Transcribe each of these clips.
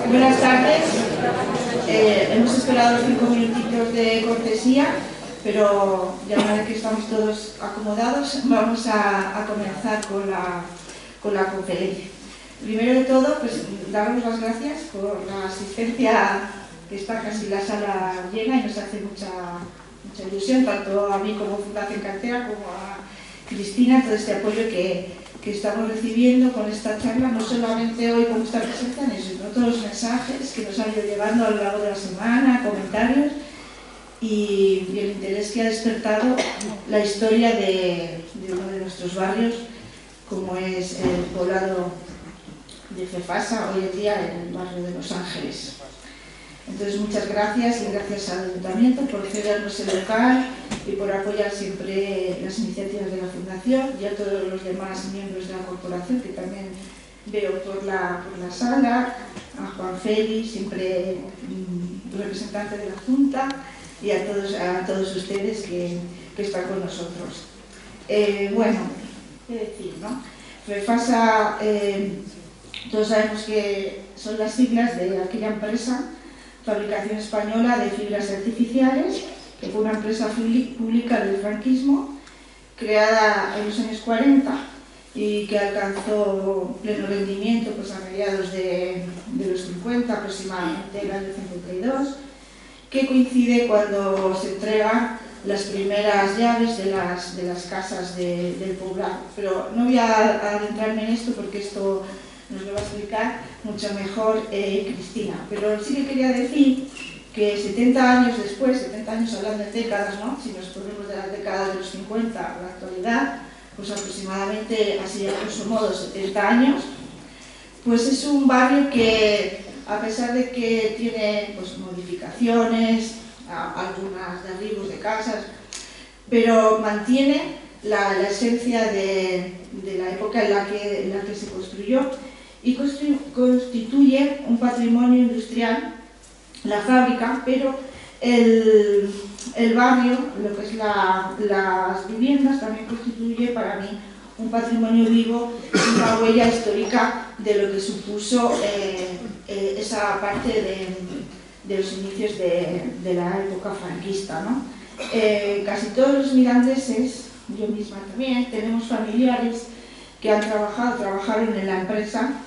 Buenas tardes. Hemos esperado 5 minutitos de cortesía, pero ya una vez que estamos todos acomodados, vamos a comenzar con la conferencia. Primero de todo, pues daros las gracias por la asistencia, que está casi la sala llena y nos hace mucha ilusión, tanto a mí como Fundación Cartera como a Cristina, todo este apoyo que estamos recibiendo con esta charla, no solamente hoy con esta presentación, sino todos los mensajes que nos han ido llegando a lo largo de la semana, comentarios y el interés que ha despertado la historia de uno de nuestros barrios, como es el poblado de Fefasa, hoy en día en el barrio de Los Ángeles. Entonces, muchas gracias y gracias al Ayuntamiento por cedernos el local y por apoyar siempre las iniciativas de la Fundación y a todos los demás miembros de la corporación que también veo por la sala, a Juan Félix, siempre representante de la Junta, y a todos ustedes que están con nosotros. Bueno, ¿qué decir, no? Fefasa, todos sabemos que son las siglas de aquella empresa, Fabricación Española de Fibras Artificiales, que fue una empresa pública del franquismo, creada en los años 40 y que alcanzó pleno rendimiento pues, a mediados de los 50, aproximadamente el año 52, que coincide cuando se entregan las primeras llaves de las casas del poblado. Pero no voy a adentrarme en esto porque esto nos lo va a explicar mucho mejor Cristina. Pero sí que quería decir que 70 años después, 70 años hablando de décadas, ¿no? Si nos ponemos de las décadas de los 50 a la actualidad, pues aproximadamente, así a grosso modo, 70 años, pues es un barrio que, a pesar de que tiene pues, modificaciones, algunas derribos de casas, pero mantiene la esencia de la época en la que se construyó y constituye un patrimonio industrial, la fábrica, pero el barrio, lo que es las viviendas, también constituye para mí un patrimonio vivo, una huella histórica de lo que supuso esa parte de los inicios de la época franquista, ¿no? Casi todos los mirandeses, yo misma también, tenemos familiares que trabajaron en la empresa,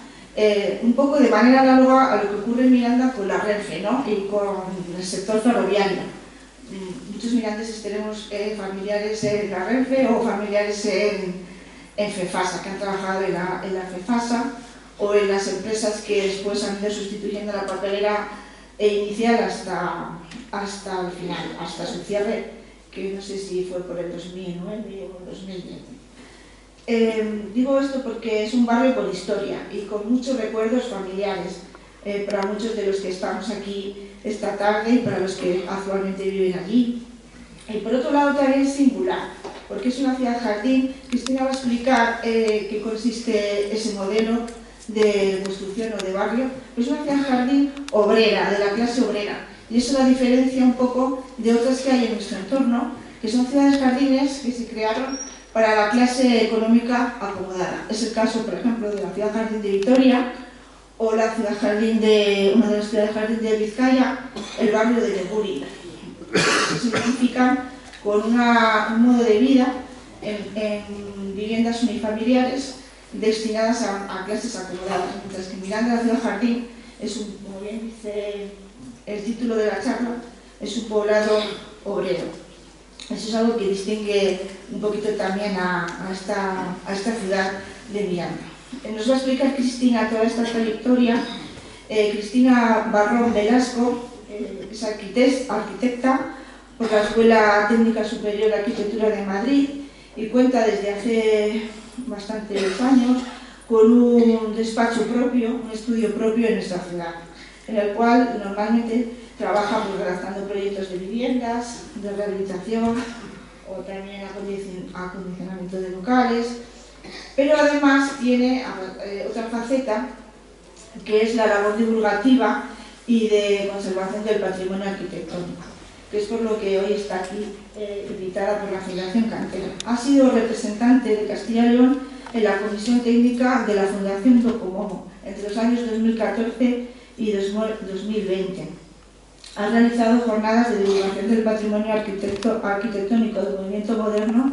un poco de manera análoga a lo que ocurre en Miranda con la Renfe, ¿no? Y con el sector ferroviario. Muchos mirandeses tenemos familiares en la Renfe o familiares en Fefasa, que han trabajado en la Fefasa o en las empresas que después han ido sustituyendo la papelera inicial hasta el final, hasta su cierre, que no sé si fue por el 2009 o el 2010. Digo esto porque es un barrio con historia y con muchos recuerdos familiares para muchos de los que estamos aquí esta tarde y para los que actualmente viven allí. Y por otro lado también es singular, porque es una ciudad jardín. Cristina va a explicar qué consiste ese modelo de construcción o de barrio. Es una ciudad jardín obrera, de la clase obrera, y eso la diferencia un poco de otras que hay en nuestro entorno, que son ciudades jardines que se crearon para la clase económica acomodada. Es el caso, por ejemplo, de la ciudad jardín de Vitoria o la ciudad jardín una de las ciudades jardín de Vizcaya, el barrio de Neguri. Significan con un modo de vida en viviendas unifamiliares destinadas a clases acomodadas, mientras que Miranda, la ciudad jardín, como bien dice el título de la charla, es un poblado obrero. Eso es algo que distingue un poquito también a esta ciudad de Miranda. Nos va a explicar Cristina toda esta trayectoria. Cristina Barrón Velasco es arquitecta por la Escuela Técnica Superior de Arquitectura de Madrid y cuenta desde hace bastantes años con un despacho propio, un estudio propio en nuestra ciudad, en el cual normalmente trabaja redactando proyectos de viviendas, de rehabilitación o también acondicionamiento de locales, pero además tiene otra faceta que es la labor divulgativa y de conservación del patrimonio arquitectónico, que es por lo que hoy está aquí invitada por la Fundación Cantera. Ha sido representante de Castilla y León en la Comisión Técnica de la Fundación Docomomo entre los años 2014 y 2020. Ha realizado jornadas de divulgación del patrimonio arquitectónico del movimiento moderno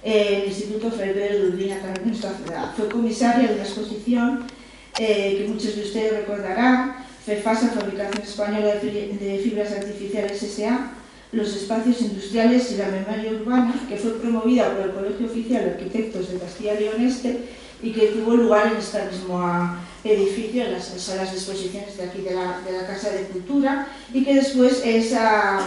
en el Instituto Fray Pérez de Urbina, también en nuestra ciudad. Fue comisaria de una exposición que muchos de ustedes recordarán, FEFASA, Fabricación Española de Fibras Artificiales S.A., los espacios industriales y la memoria urbana, que fue promovida por el Colegio Oficial de Arquitectos de Castilla y León Este y que tuvo lugar en este mismo edificio, en las salas de exposiciones de aquí de la Casa de Cultura, y que después esa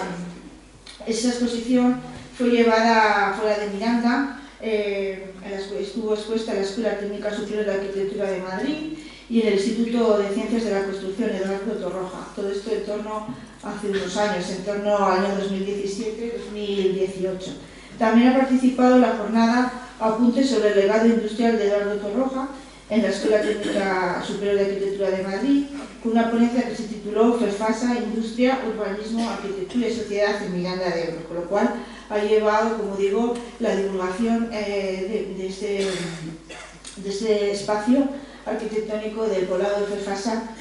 exposición fue llevada fuera de Miranda, estuvo expuesta en la Escuela Técnica Superior de Arquitectura de Madrid y en el Instituto de Ciencias de la Construcción Eduardo Torroja. Todo esto en torno hace unos años, en torno al año 2017-2018. También ha participado en la jornada Apuntes sobre el legado industrial de Eduardo Torroja en la Escuela Técnica Superior de Arquitectura de Madrid, con una ponencia que se tituló FEFASA, Industria, Urbanismo, Arquitectura y Sociedad en Miranda de Ebro, con lo cual ha llevado, como digo, la divulgación de este espacio arquitectónico del poblado de FEFASA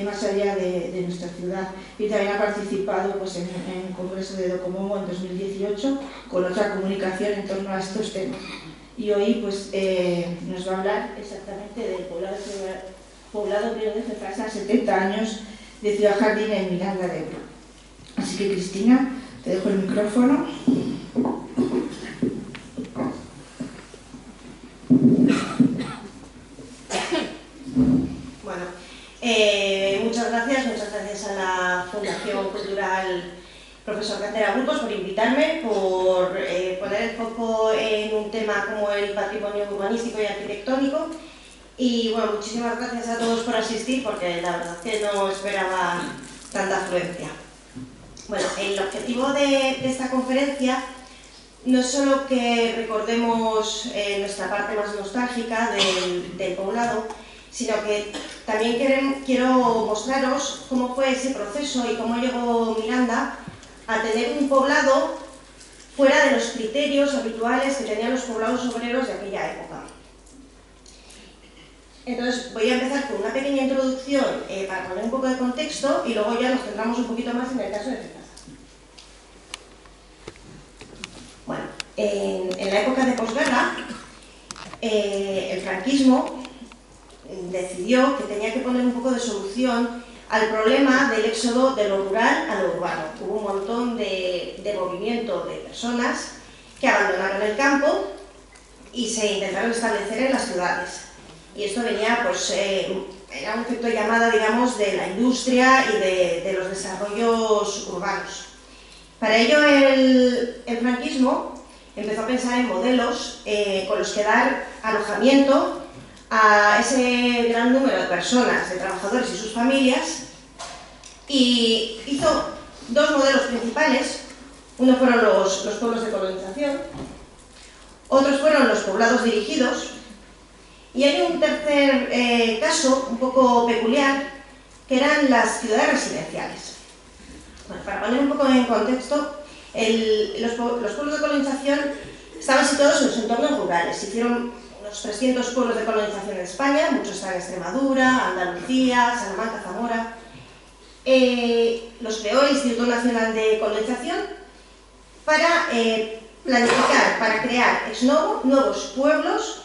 más allá de nuestra ciudad, y también ha participado pues, en el Congreso de Docomomo en 2018 con otra comunicación en torno a estos temas. Y hoy pues, nos va a hablar exactamente del poblado griego de FEFASA, 70 años de Ciudad Jardín en Miranda de Ebro. Así que, Cristina, te dejo el micrófono. Bueno, muchas gracias a la Fundación Cultural Profesor Cantera Burgos por invitarme, por poner el foco en un tema como el patrimonio urbanístico y arquitectónico. Y bueno, muchísimas gracias a todos por asistir, porque la verdad es que no esperaba tanta afluencia. Bueno, el objetivo de esta conferencia no es solo que recordemos nuestra parte más nostálgica del poblado, sino que también quiero mostraros cómo fue ese proceso y cómo llegó Miranda a tener un poblado fuera de los criterios habituales que tenían los poblados obreros de aquella época. Entonces voy a empezar con una pequeña introducción para poner un poco de contexto y luego ya nos centramos un poquito más en el caso de FEFASA. Bueno, en la época de posguerra, el franquismo decidió que tenía que poner un poco de solución al problema del éxodo de lo rural a lo urbano. Hubo un montón de movimiento de personas que abandonaron el campo y se intentaron establecer en las ciudades. Y esto venía, pues, era un efecto llamada, digamos, de la industria y de los desarrollos urbanos. Para ello, el franquismo empezó a pensar en modelos con los que dar alojamiento a ese gran número de personas, de trabajadores y sus familias, y hizo dos modelos principales. Uno fueron los pueblos de colonización, otros fueron los poblados dirigidos, y hay un tercer caso un poco peculiar, que eran las ciudades residenciales. Bueno, para poner un poco en contexto, los pueblos de colonización estaban situados en los entornos rurales. Se hicieron unos 300 pueblos de colonización en España, muchos están en Extremadura, Andalucía, Salamanca, Zamora. Los creó el Instituto Nacional de Colonización para planificar, para crear ex novo nuevos pueblos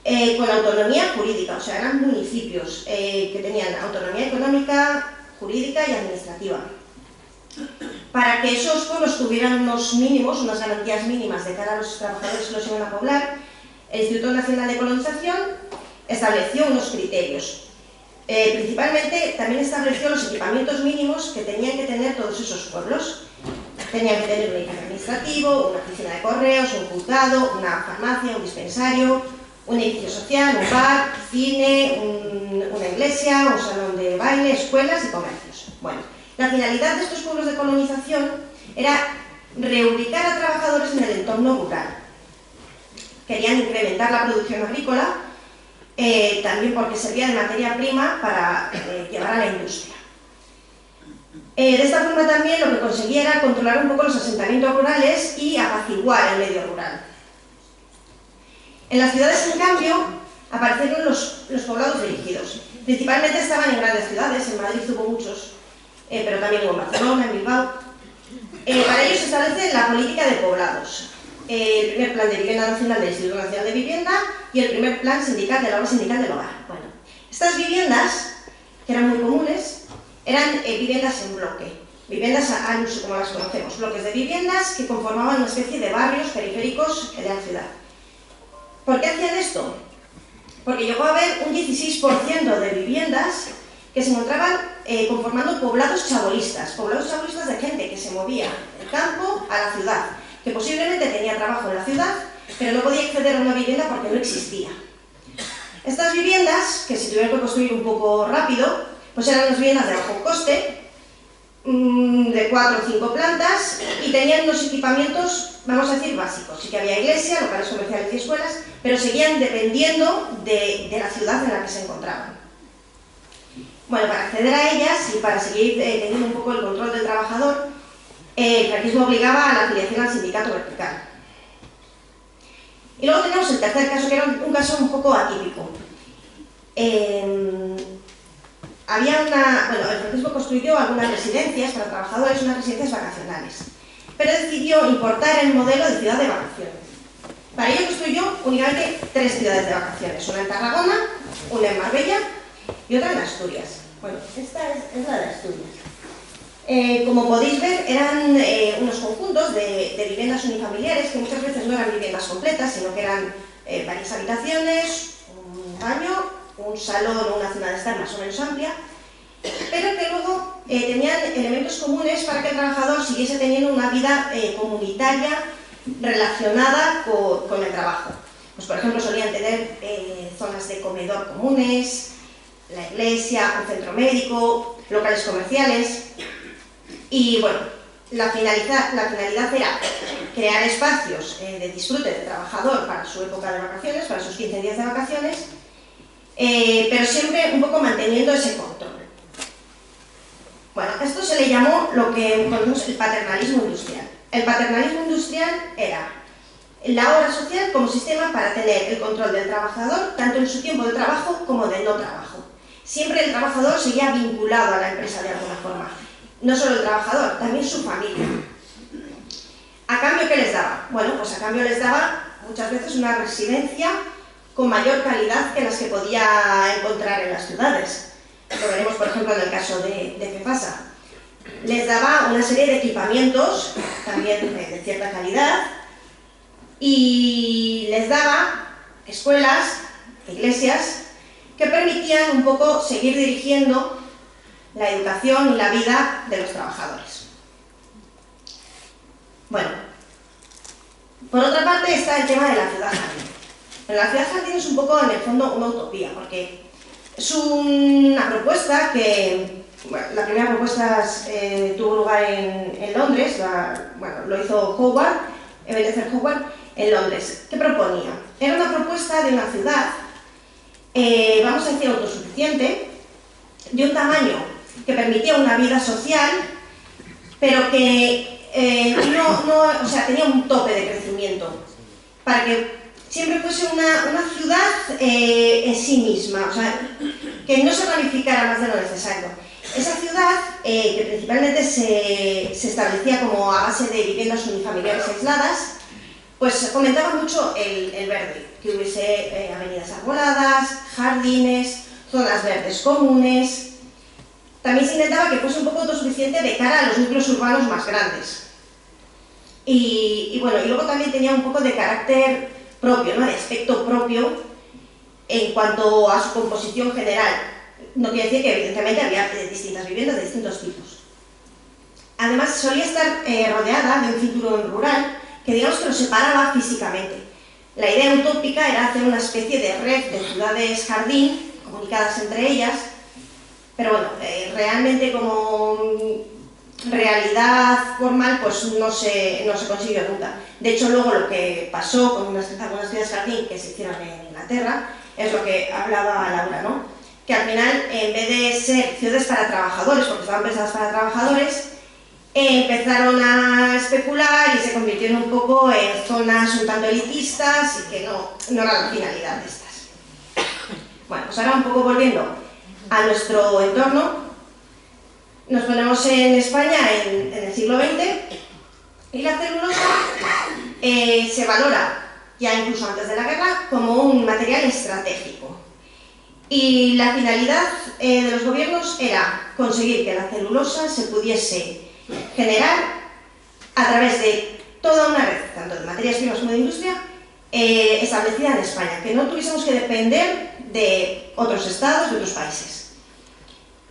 con autonomía jurídica, o sea, eran municipios que tenían autonomía económica, jurídica y administrativa. Para que esos pueblos tuvieran unos mínimos, unas garantías mínimas de cara a los trabajadores que los iban a poblar, el Instituto Nacional de Colonización estableció unos criterios. Principalmente también estableció los equipamientos mínimos que tenían que tener todos esos pueblos. Tenían que tener un edificio administrativo, una oficina de correos, un juzgado, una farmacia, un dispensario, Un edificio social, un bar, cine, una iglesia, un salón de baile, escuelas y comercios. Bueno, la finalidad de estos pueblos de colonización era reubicar a trabajadores en el entorno rural. Querían incrementar la producción agrícola, también porque servía de materia prima para llevar a la industria. De esta forma también lo que conseguía era controlar un poco los asentamientos rurales y apaciguar el medio rural. En las ciudades, en cambio, aparecieron los poblados dirigidos. Principalmente estaban en grandes ciudades, en Madrid hubo muchos, pero también hubo en Barcelona, en Bilbao. Para ello se establece la política de poblados. El primer plan de vivienda nacional del Instituto Nacional de Vivienda y el primer plan sindical de la obra sindical del hogar. Bueno, estas viviendas, que eran muy comunes, eran viviendas en bloque, viviendas al uso como las conocemos, bloques de viviendas que conformaban una especie de barrios periféricos de la ciudad. ¿Por qué hacían esto? Porque llegó a haber un 16% de viviendas que se encontraban conformando poblados chabolistas de gente que se movía del campo a la ciudad, que posiblemente tenía trabajo en la ciudad, pero no podía acceder a una vivienda porque no existía. Estas viviendas, que se tuvieron que construir un poco rápido, pues eran unas viviendas de bajo coste, de 4 o 5 plantas, y tenían unos equipamientos, vamos a decir, básicos. Sí que había iglesia, locales comerciales y escuelas, pero seguían dependiendo de la ciudad en la que se encontraban. Bueno, para acceder a ellas y para seguir teniendo un poco el control del trabajador, el franquismo obligaba a la afiliación al sindicato vertical. Y luego tenemos el tercer caso, que era un caso un poco atípico. El franquismo construyó algunas residencias para trabajadores, unas residencias vacacionales, pero decidió importar el modelo de ciudad de vacaciones. Para ello construyó únicamente 3 ciudades de vacaciones, una en Tarragona, una en Marbella y otra en Asturias. Bueno, esta es la de Asturias. Como podéis ver, eran unos conjuntos de viviendas unifamiliares que muchas veces no eran viviendas completas, sino que eran varias habitaciones, un baño, un salón o una zona de estar más o menos amplia, pero que luego tenían elementos comunes para que el trabajador siguiese teniendo una vida comunitaria relacionada con el trabajo. Pues, por ejemplo, solían tener zonas de comedor comunes, la iglesia, un centro médico, locales comerciales. Y bueno, la finalidad era crear espacios de disfrute del trabajador para su época de vacaciones, para sus 15 días de vacaciones, pero siempre un poco manteniendo ese control. Bueno, esto se le llamó lo que conocemos el paternalismo industrial. El paternalismo industrial era la obra social como sistema para tener el control del trabajador, tanto en su tiempo de trabajo como de no trabajo. Siempre el trabajador seguía vinculado a la empresa de alguna forma. No solo el trabajador, también su familia. ¿A cambio qué les daba? Bueno, pues a cambio les daba muchas veces una residencia con mayor calidad que las que podía encontrar en las ciudades. Lo veremos, por ejemplo, en el caso de FEPASA. Les daba una serie de equipamientos, también de cierta calidad, y les daba escuelas, iglesias, que permitían un poco seguir dirigiendo la educación y la vida de los trabajadores. Bueno, por otra parte está el tema de la ciudad jardín. Pero la ciudad jardín es un poco, en el fondo, una utopía, porque es una propuesta que, bueno, la primera propuesta tuvo lugar en Londres, lo hizo Howard, Ebenezer Howard, en Londres. ¿Qué proponía? Era una propuesta de una ciudad, vamos a decir, autosuficiente, de un tamaño que permitía una vida social, pero que tenía un tope de crecimiento, para que siempre fuese una ciudad en sí misma, o sea, que no se ramificara más de lo necesario. Esa ciudad, que principalmente se establecía como a base de viviendas unifamiliares aisladas, pues fomentaba mucho el verde, que hubiese avenidas arboladas, jardines, zonas verdes comunes. También se intentaba que fuese un poco autosuficiente de cara a los núcleos urbanos más grandes. Y luego también tenía un poco de carácter propio, ¿no? De aspecto propio en cuanto a su composición general. No quiere decir que evidentemente había distintas viviendas de distintos tipos. Además, solía estar rodeada de un cinturón rural que digamos que lo separaba físicamente. La idea utópica era hacer una especie de red de ciudades jardín comunicadas entre ellas, pero bueno, realmente como realidad formal pues no se consiguió nunca. De hecho, luego lo que pasó con algunas ciudades jardín que se hicieron en Inglaterra es lo que hablaba Laura, ¿no? Que al final, en vez de ser ciudades para trabajadores, porque estaban pensadas para trabajadores, empezaron a especular y se convirtieron un poco en zonas un tanto elitistas y que no era la finalidad de estas. Bueno, pues ahora un poco volviendo a nuestro entorno, nos ponemos en España en el siglo XX y la celulosa se valora, ya incluso antes de la guerra, como un material estratégico. Y la finalidad de los gobiernos era conseguir que la celulosa se pudiese generar a través de toda una red, tanto de materias primas como de industria, establecida en España, que no tuviésemos que depender de otros estados, de otros países.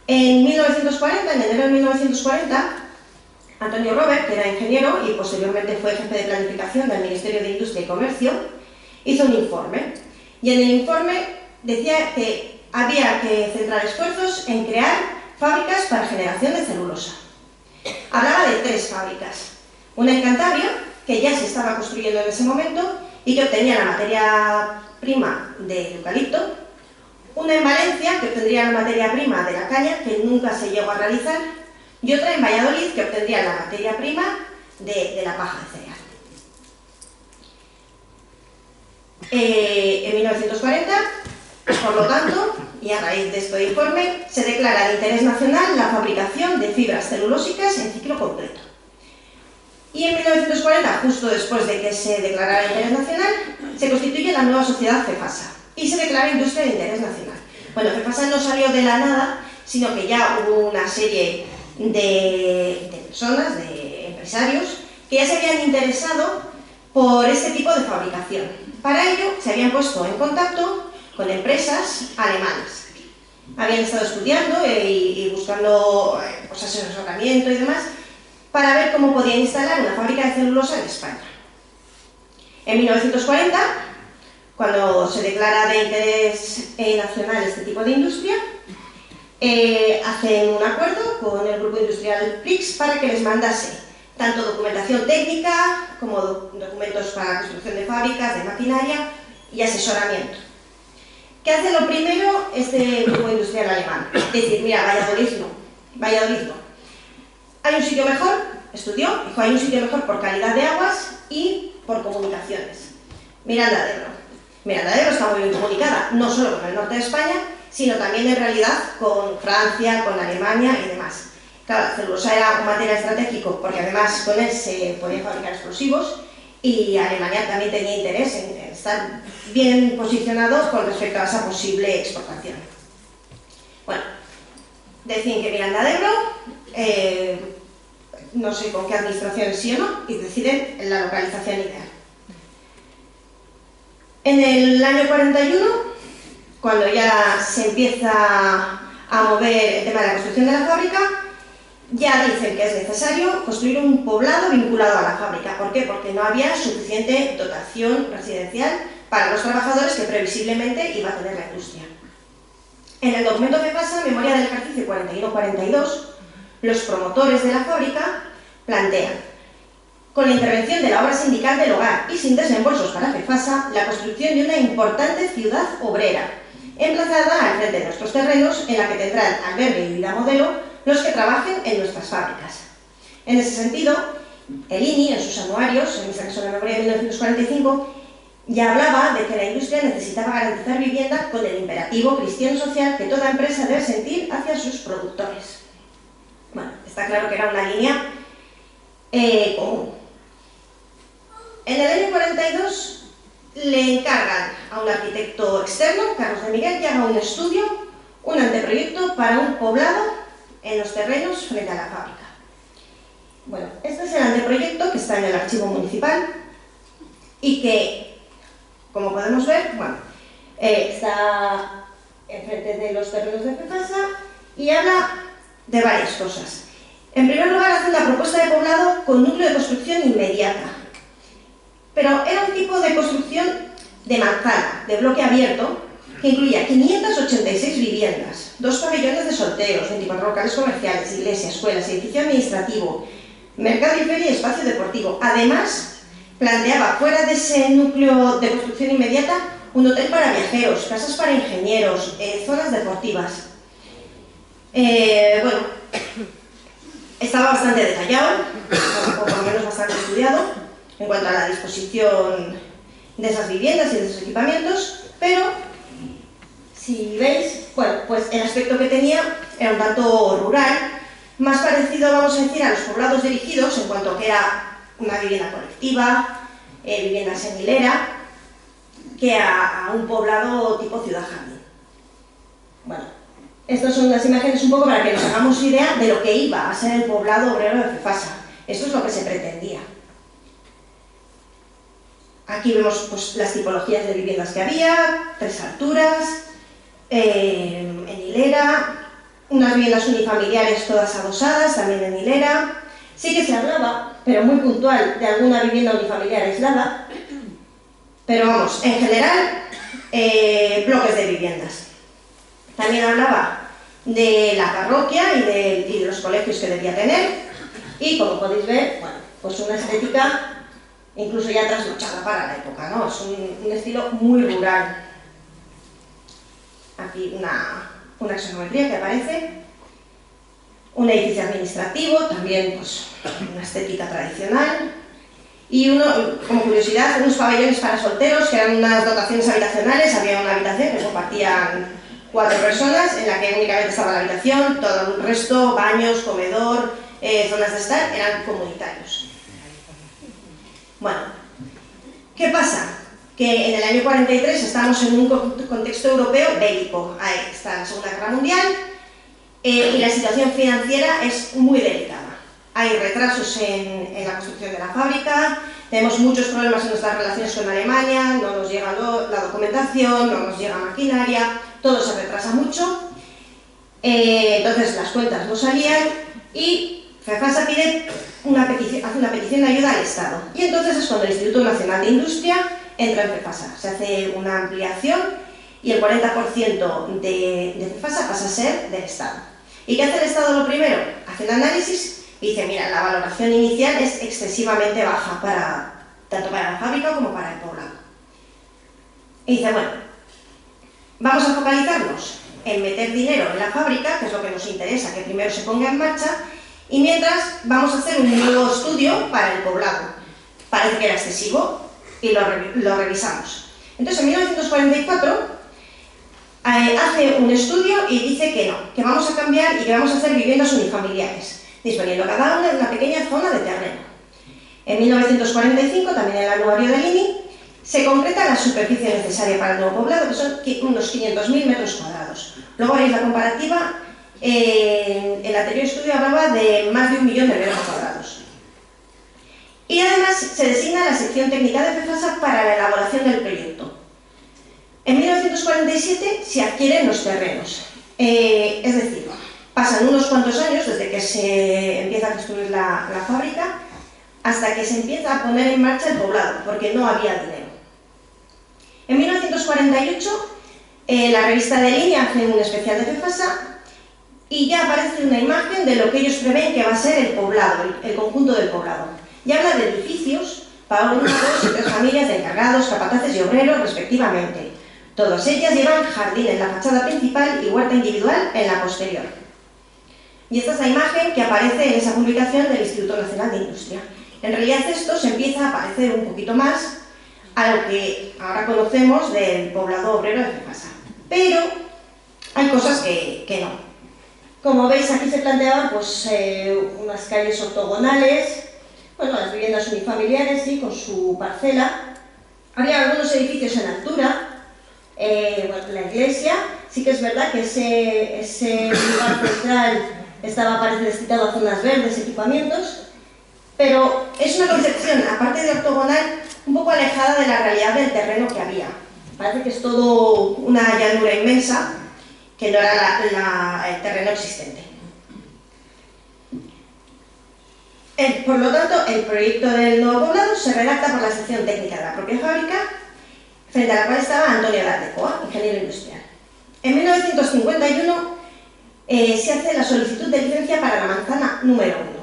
En 1940, en enero de 1940, Antonio Robert, que era ingeniero y posteriormente fue jefe de planificación del Ministerio de Industria y Comercio, hizo un informe. Y en el informe decía que había que centrar esfuerzos en crear fábricas para generación de celulosa. Hablaba de 3 fábricas. Una en Cantabria, que ya se estaba construyendo en ese momento y que obtenía la materia prima del eucalipto. Una en Valencia, que obtendría la materia prima de la caña, que nunca se llegó a realizar. Y otra en Valladolid, que obtendría la materia prima de la paja de cereal. En 1940, por lo tanto, y a raíz de este informe, se declara de interés nacional la fabricación de fibras celulósicas en ciclo completo. Y en 1940, justo después de que se declarara de interés nacional, se constituye la nueva sociedad FEFASA y se declara industria de interés nacional. Bueno, FEFASA no salió de la nada, sino que ya hubo una serie de personas, de empresarios, que ya se habían interesado por este tipo de fabricación. Para ello, se habían puesto en contacto con empresas alemanas. Habían estado estudiando y buscando pues, asesoramiento y demás para ver cómo podían instalar una fábrica de celulosa en España. En 1940, cuando se declara de interés nacional este tipo de industria, hacen un acuerdo con el grupo industrial Prix para que les mandase tanto documentación técnica como documentos para construcción de fábricas, de maquinaria y asesoramiento. ¿Qué hace lo primero este grupo industrial alemán? Decir, mira, Valladolid no. Hay un sitio mejor, estudió, dijo, hay un sitio mejor por calidad de aguas y por comunicaciones. Miranda de Ebro. Miranda de Ebro está muy bien comunicada, no solo con el norte de España, sino también en realidad con Francia, con Alemania y demás. Claro, la celulosa era un material estratégico porque además con él se podían fabricar explosivos y Alemania también tenía interés en estar bien posicionado con respecto a esa posible exportación. Bueno, deciden que Miranda de Ebro, no sé con qué administración sí o no, y deciden la localización ideal. En el año 41, cuando ya se empieza a mover el tema de la construcción de la fábrica, ya dicen que es necesario construir un poblado vinculado a la fábrica. ¿Por qué? Porque no había suficiente dotación residencial para los trabajadores que previsiblemente iba a tener la industria. En el documento FEFASA, Memoria del Ejercicio 41-42, los promotores de la fábrica plantean: con la intervención de la obra sindical del hogar y sin desembolsos para FEFASA, la construcción de una importante ciudad obrera, emplazada al frente de nuestros terrenos, en la que tendrán albergue y vida modelo los que trabajen en nuestras fábricas. En ese sentido, el INI, en sus anuarios, en este caso la memoria de 1945, ya hablaba de que la industria necesitaba garantizar vivienda con el imperativo cristiano social que toda empresa debe sentir hacia sus productores. Bueno, está claro que era una línea común. En el año 42 le encargan a un arquitecto externo, Carlos de Miguel, que haga un estudio, un anteproyecto para un poblado en los terrenos frente a la fábrica. Bueno, este es el anteproyecto que está en el archivo municipal y que, como podemos ver, bueno, está enfrente de los terrenos de FEFASA y habla de varias cosas. En primer lugar, hace una propuesta de poblado con núcleo de construcción inmediata. Pero era un tipo de construcción de manzana, de bloque abierto, que incluía 586 viviendas, 2 pabellones de solteros, 24 locales comerciales, iglesias, escuelas, edificio administrativo, mercado y feria y espacio deportivo. Además, planteaba fuera de ese núcleo de construcción inmediata un hotel para viajeros, casas para ingenieros, zonas deportivas. Bueno, estaba bastante detallado, o por lo menos bastante estudiado, en cuanto a la disposición de esas viviendas y de esos equipamientos, pero si veis, bueno, pues el aspecto que tenía era un tanto rural, más parecido, vamos a decir, a los poblados dirigidos, en cuanto a que era una vivienda colectiva, vivienda semilera, que a un poblado tipo ciudad-jardín. Bueno, estas son las imágenes un poco para que nos hagamos idea de lo que iba a ser el poblado obrero de Fefasa. Esto es lo que se pretendía. Aquí vemos pues, las tipologías de viviendas que había, 3 alturas, en hilera, unas viviendas unifamiliares todas adosadas, también en hilera. Sí que se hablaba, pero muy puntual, de alguna vivienda unifamiliar aislada, pero vamos, en general, bloques de viviendas. También hablaba de la parroquia y de los colegios que debía tener, y como podéis ver, bueno, pues una estética incluso ya trasnochada para la época, ¿no? Es un estilo muy rural. Aquí una axonometría que aparece, un edificio administrativo, también pues, una estética tradicional, y como curiosidad, unos pabellones para solteros, que eran unas dotaciones habitacionales. Había una habitación que compartían 4 personas, en la que únicamente estaba la habitación, todo el resto, baños, comedor, zonas de estar, eran comunitarios. Bueno, ¿qué pasa? Que en el año 43 estamos en un contexto europeo bélico. Ahí está la Segunda Guerra Mundial y la situación financiera es muy delicada. Hay retrasos en la construcción de la fábrica, tenemos muchos problemas en nuestras relaciones con Alemania, no nos llega la documentación, no nos llega maquinaria, todo se retrasa mucho, entonces las cuentas no salían y Fefasa hace una petición de ayuda al Estado. Y entonces es cuando el Instituto Nacional de Industria entra en Fefasa. Se hace una ampliación y el 40% de Fefasa pasa a ser del Estado. ¿Y qué hace el Estado lo primero? Hace el análisis y dice, mira, la valoración inicial es excesivamente baja tanto para la fábrica como para el poblado. Y dice, bueno, vamos a focalizarnos en meter dinero en la fábrica, que es lo que nos interesa, que primero se ponga en marcha, y mientras vamos a hacer un nuevo estudio para el poblado. Parece que era excesivo y lo revisamos. Entonces en 1944 hace un estudio y dice que no, que vamos a cambiar y que vamos a hacer viviendas unifamiliares, disponiendo cada una de una pequeña zona de terreno. En 1945, también en el anuario del INI, se concreta la superficie necesaria para el nuevo poblado, que son unos 500.000 metros cuadrados. Luego veréis la comparativa. El anterior estudio hablaba de más de 1 millón de metros cuadrados. Y además se designa la sección técnica de Fefasa para la elaboración del proyecto. En 1947 se adquieren los terrenos, es decir, pasan unos cuantos años desde que se empieza a construir la fábrica hasta que se empieza a poner en marcha el poblado, porque no había dinero. En 1948 la revista de línea hace un especial de Fefasa y ya aparece una imagen de lo que ellos prevén que va a ser el poblado, el conjunto del poblado. Y habla de edificios para 1, 2 y 3 familias de encargados, capataces y obreros respectivamente. Todas ellas llevan jardín en la fachada principal y huerta individual en la posterior. Y esta es la imagen que aparece en esa publicación del Instituto Nacional de Industria. En realidad esto se empieza a parecer un poquito más a lo que ahora conocemos del poblado obrero de Fefasa. Pero hay cosas que no. Como veis, aquí se planteaban pues, unas calles ortogonales, bueno, las viviendas unifamiliares, sí, con su parcela. Había algunos edificios en altura, bueno, la iglesia, sí que es verdad que ese lugar central estaba, parece, destinado a zonas verdes, equipamientos, pero es una concepción, aparte de ortogonal, un poco alejada de la realidad del terreno que había. Parece que es todo una llanura inmensa, que no era el terreno existente. Por lo tanto, el proyecto del nuevo poblado se redacta por la sección técnica de la propia fábrica. frente a la cual estaba Antonio Gardecoa, ingeniero industrial. En 1951 se hace la solicitud de licencia para la manzana número 1.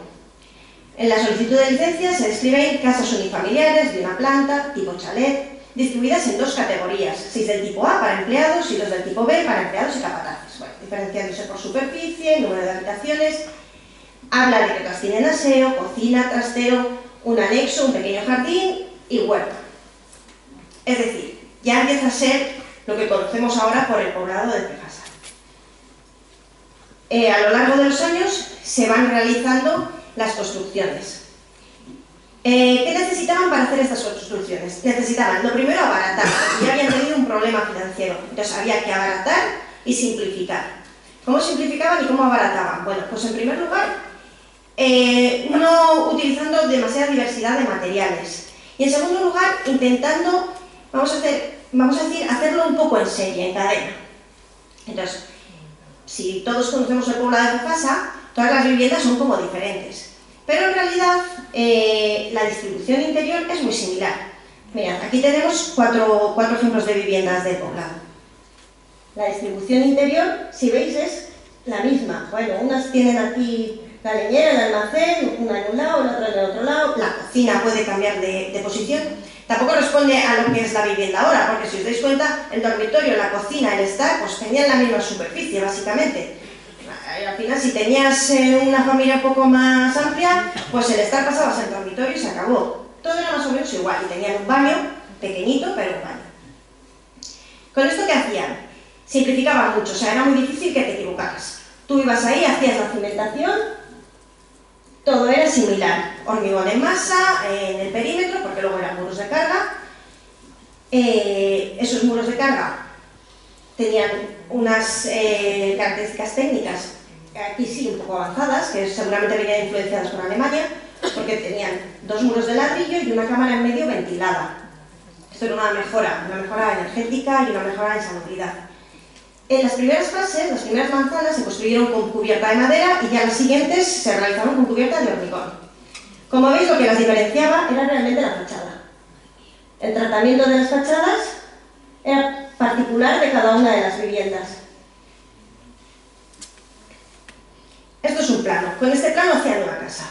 En la solicitud de licencia se describen casas unifamiliares de una planta, tipo chalet, distribuidas en 2 categorías, 6 del tipo A para empleados y 2 del tipo B para empleados y capataces, bueno, diferenciándose por superficie, número de habitaciones. Habla de que todas tienen aseo, cocina, trastero, un anexo, un pequeño jardín y huerta. Es decir, ya empieza a ser lo que conocemos ahora por el poblado de Cefasa. A lo largo de los años se van realizando las construcciones. ¿Qué necesitaban para hacer estas construcciones? Necesitaban, lo primero, abaratar, porque ya habían tenido un problema financiero. Entonces había que abaratar y simplificar. ¿Cómo simplificaban y cómo abarataban? Bueno, pues en primer lugar, no utilizando demasiada diversidad de materiales. Y en segundo lugar, intentando, vamos a decir, hacerlo un poco en serie, en cadena. Entonces, si todos conocemos el poblado de Cefasa, todas las viviendas son como diferentes. Pero en realidad la distribución interior es muy similar. Mirad, aquí tenemos cuatro ejemplos de viviendas del poblado. La distribución interior, si veis, es la misma. Bueno, unas tienen aquí la leñera, el almacén, una en un lado, la otra en el otro lado. La cocina puede cambiar de posición. Tampoco responde a lo que es la vivienda ahora, porque si os dais cuenta, el dormitorio, la cocina, el estar, pues tenían la misma superficie, básicamente. Al final, si tenías una familia un poco más amplia, pues el estar pasabas al dormitorio y se acabó. Todo era más o menos igual, y tenían un baño, pequeñito, pero un baño. ¿Con esto qué hacían? Simplificaban mucho, o sea, era muy difícil que te equivocaras. Tú ibas ahí, hacías la cimentación, todo era similar. Hormigón en masa, en el perímetro, porque luego eran muros de carga. Esos muros de carga tenían unas características técnicas, aquí sí, un poco avanzadas, que seguramente venían influenciadas por Alemania, porque tenían 2 muros de ladrillo y una cámara en medio ventilada. Esto era una mejora energética y una mejora en salubridad. En las primeras fases, las primeras manzanas se construyeron con cubierta de madera y ya las siguientes se realizaron con cubierta de hormigón. Como veis, lo que las diferenciaba era realmente la fachada. El tratamiento de las fachadas era particular de cada una de las viviendas. Esto es un plano. Con este plano hacían una casa.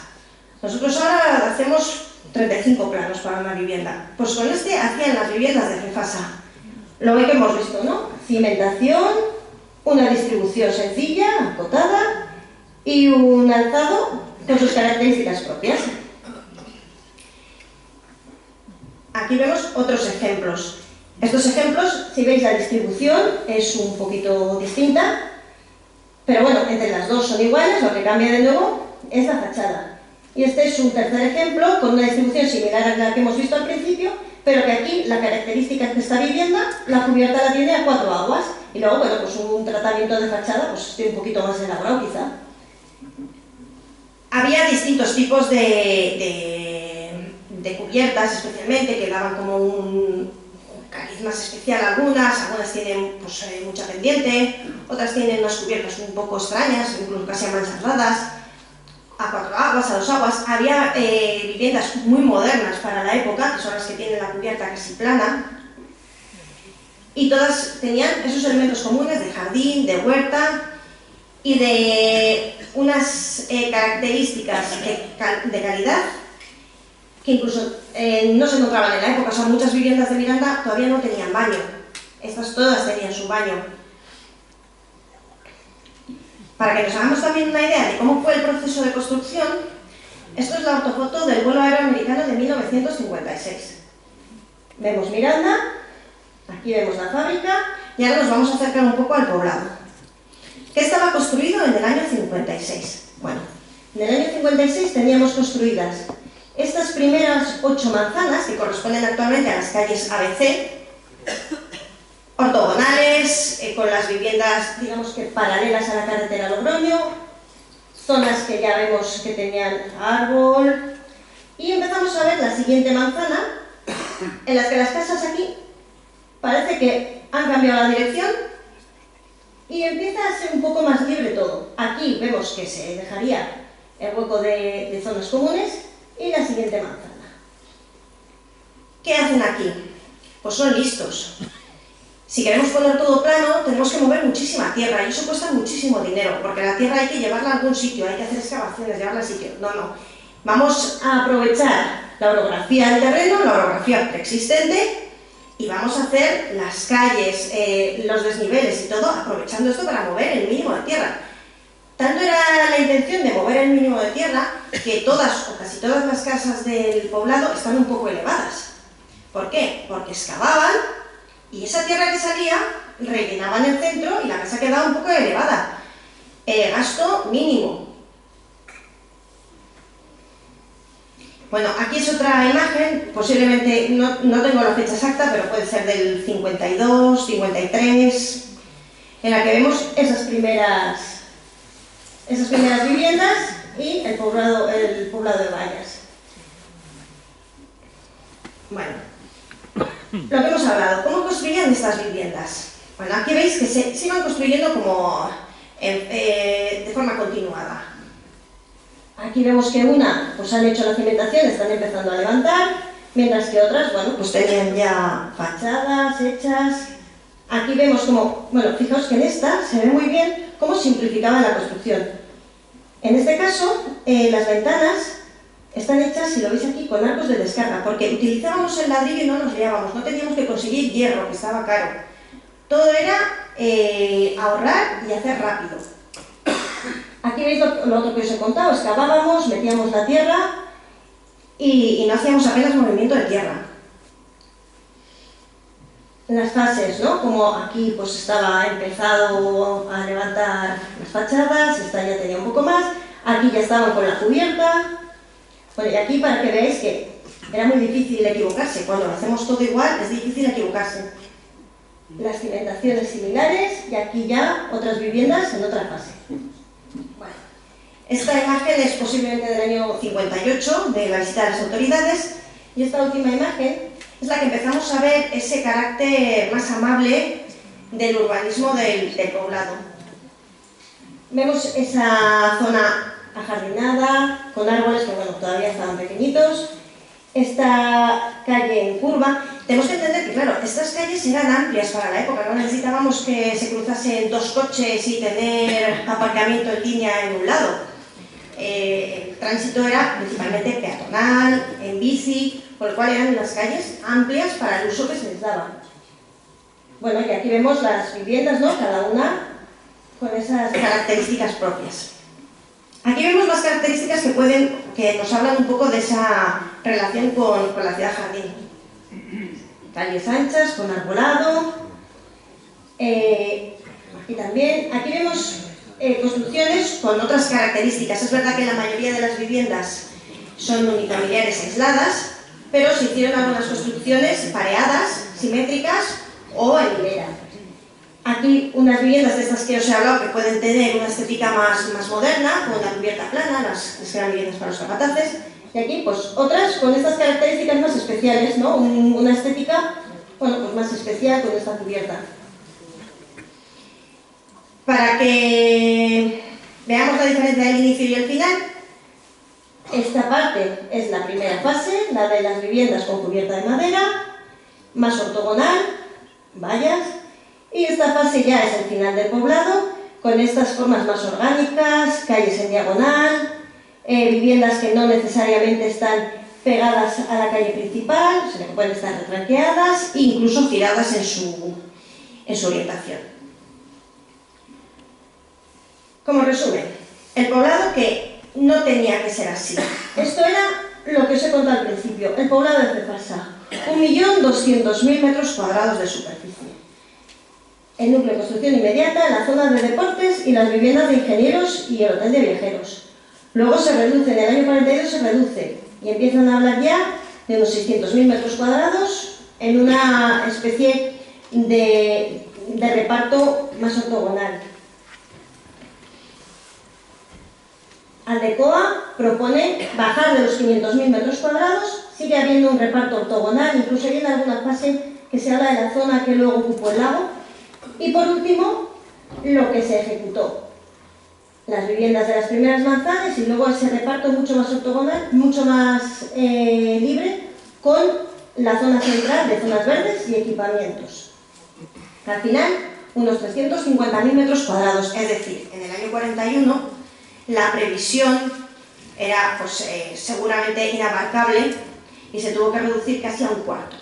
Nosotros ahora hacemos 35 planos para una vivienda. Pues con este hacían las viviendas de Cefasa. Lo que hemos visto, ¿no? Cimentación, una distribución sencilla, acotada y un alzado con sus características propias. Aquí vemos otros ejemplos. Estos ejemplos, si veis, la distribución es un poquito distinta, pero bueno, entre las dos son iguales, lo que cambia de nuevo es la fachada. Y este es un tercer ejemplo con una distribución similar a la que hemos visto al principio, pero que aquí la característica de esta vivienda, la cubierta la tiene a 4 aguas, y luego, bueno, pues un tratamiento de fachada, pues un poquito más elaborado quizá. Había distintos tipos de cubiertas, especialmente, que daban como un cariz más especial a algunas tienen pues, mucha pendiente, otras tienen unas cubiertas un poco extrañas, incluso casi amansardadas, a 4 aguas, a 2 aguas. Había viviendas muy modernas para la época, que son las que tienen la cubierta casi plana, y todas tenían esos elementos comunes de jardín, de huerta y de unas características de calidad que incluso no se encontraban en la época. O sea, muchas viviendas de Miranda todavía no tenían baño. Estas todas tenían su baño. Para que nos hagamos también una idea de cómo fue el proceso de construcción, esto es la ortofoto del vuelo aéreo americano de 1956. Vemos Miranda, aquí vemos la fábrica, y ahora nos vamos a acercar un poco al poblado. ¿Qué estaba construido en el año 56? Bueno, en el año 56 teníamos construidas estas primeras 8 manzanas, que corresponden actualmente a las calles ABC, ortogonales, con las viviendas, digamos que paralelas a la carretera Logroño, zonas que ya vemos que tenían árbol, y empezamos a ver la siguiente manzana, en las que las casas aquí parece que han cambiado la dirección y empieza a ser un poco más libre todo. Aquí vemos que se dejaría el hueco de zonas comunes y la siguiente manzana. ¿Qué hacen aquí? pues son listos. Si queremos poner todo plano, tenemos que mover muchísima tierra y eso cuesta muchísimo dinero, porque la tierra hay que llevarla a algún sitio, hay que hacer excavaciones, llevarla al sitio. No. Vamos a aprovechar la orografía del terreno, la orografía preexistente, y vamos a hacer las calles, los desniveles y todo, aprovechando esto para mover el mínimo de tierra. Tanto era la intención de mover el mínimo de tierra que todas o casi todas las casas del poblado están un poco elevadas. ¿Por qué? Porque excavaban y esa tierra que salía rellenaba en el centro y la casa quedaba un poco elevada. Gasto mínimo. Bueno, aquí es otra imagen, posiblemente no tengo la fecha exacta, pero puede ser del 52, 53, en la que vemos esas primeras viviendas y el poblado de vallas. Bueno, lo que hemos hablado, ¿cómo construían estas viviendas? Bueno, aquí veis que se iban construyendo como de forma continuada. Aquí vemos que una, pues han hecho la cimentación, están empezando a levantar, mientras que otras, bueno, pues tenían ya fachadas hechas. Aquí vemos como, bueno, fijaos que en esta se ve muy bien cómo simplificaban la construcción. En este caso, las ventanas están hechas, si lo veis aquí, con arcos de descarga, porque utilizábamos el ladrillo y no nos liábamos, no teníamos que conseguir hierro, que estaba caro. Todo era ahorrar y hacer rápido. Aquí veis lo otro que os he contado, excavábamos, metíamos la tierra y no hacíamos apenas movimiento de tierra. Las fases, ¿no? Como aquí pues estaba empezado a levantar las fachadas, esta ya tenía un poco más, aquí ya estaban con la cubierta. Bueno, y aquí para que veáis que era muy difícil equivocarse, cuando lo hacemos todo igual es difícil equivocarse. Las cimentaciones similares y aquí ya otras viviendas en otra fase. Bueno, esta imagen es posiblemente del año 58, de la visita de las autoridades, y esta última imagen es la que empezamos a ver ese carácter más amable del urbanismo del poblado. Vemos esa zona ajardinada, con árboles que bueno, todavía estaban pequeñitos, esta calle en curva. Tenemos que entender que, claro, estas calles eran amplias para la época, no necesitábamos que se cruzasen dos coches y tener aparcamiento en línea en un lado. El tránsito era principalmente peatonal, en bici, por lo cual eran unas calles amplias para el uso que se les daba. Bueno, y aquí vemos las viviendas, ¿no? Cada una con esas características propias. Aquí vemos las características que nos hablan un poco de esa relación con la ciudad-jardín. Calles anchas, con arbolado. Aquí también. Aquí vemos construcciones con otras características. Es verdad que la mayoría de las viviendas son unifamiliares aisladas, pero se hicieron algunas construcciones pareadas, simétricas o en hilera. Aquí unas viviendas de estas que os he hablado que pueden tener una estética más moderna, con la cubierta plana, las que eran viviendas para los capataces, y aquí pues otras con estas características más especiales, ¿no? Una estética, bueno, pues más especial con esta cubierta. Para que veamos la diferencia del inicio y el final, esta parte es la primera fase, la de las viviendas con cubierta de madera, más ortogonal, vallas, y esta fase ya es el final del poblado, con estas formas más orgánicas, calles en diagonal, viviendas que no necesariamente están pegadas a la calle principal, sino que pueden estar retranqueadas e incluso giradas en su orientación. Como resumen, el poblado que no tenía que ser así. Esto era lo que os he contado al principio, el poblado de Cepasa, 1.200.000 metros cuadrados de superficie. El núcleo de construcción inmediata, la zona de deportes y las viviendas de ingenieros y el hotel de viajeros. Luego se reduce, en el año 42 se reduce y empiezan a hablar ya de unos 600.000 metros cuadrados en una especie de reparto más ortogonal. Aldecoa propone bajar de los 500.000 metros cuadrados, sigue habiendo un reparto ortogonal, incluso hay en alguna fase que se habla de la zona que luego ocupó el lago. Y por último, lo que se ejecutó. Las viviendas de las primeras manzanas y luego ese reparto mucho más ortogonal, mucho más libre, con la zona central de zonas verdes y equipamientos. Al final, unos 350.000 metros cuadrados, es decir, en el año 41 la previsión era pues, seguramente inabarcable y se tuvo que reducir casi a un cuarto.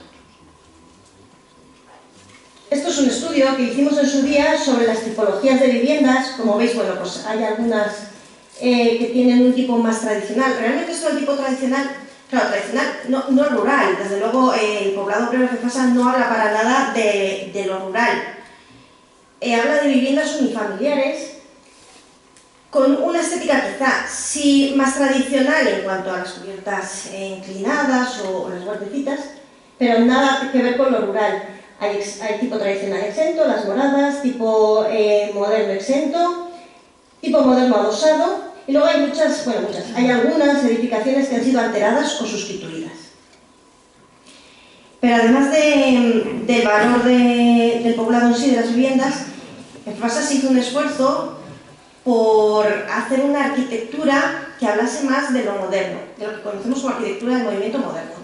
Esto es un estudio que hicimos en su día sobre las tipologías de viviendas. Como veis, bueno, pues hay algunas que tienen un tipo más tradicional. Realmente esto del tipo tradicional, claro, tradicional no rural. Desde luego el poblado obrero de Fefasa no habla para nada de lo rural. Habla de viviendas unifamiliares con una estética quizá sí más tradicional en cuanto a las cubiertas inclinadas o las huertecitas, pero nada que ver con lo rural. Hay tipo tradicional exento, las moradas, tipo moderno exento, tipo moderno adosado, y luego hay hay algunas edificaciones que han sido alteradas o sustituidas. Pero además del valor del poblado en sí, de las viviendas, en Fefasa se hizo un esfuerzo por hacer una arquitectura que hablase más de lo moderno, de lo que conocemos como arquitectura del movimiento moderno.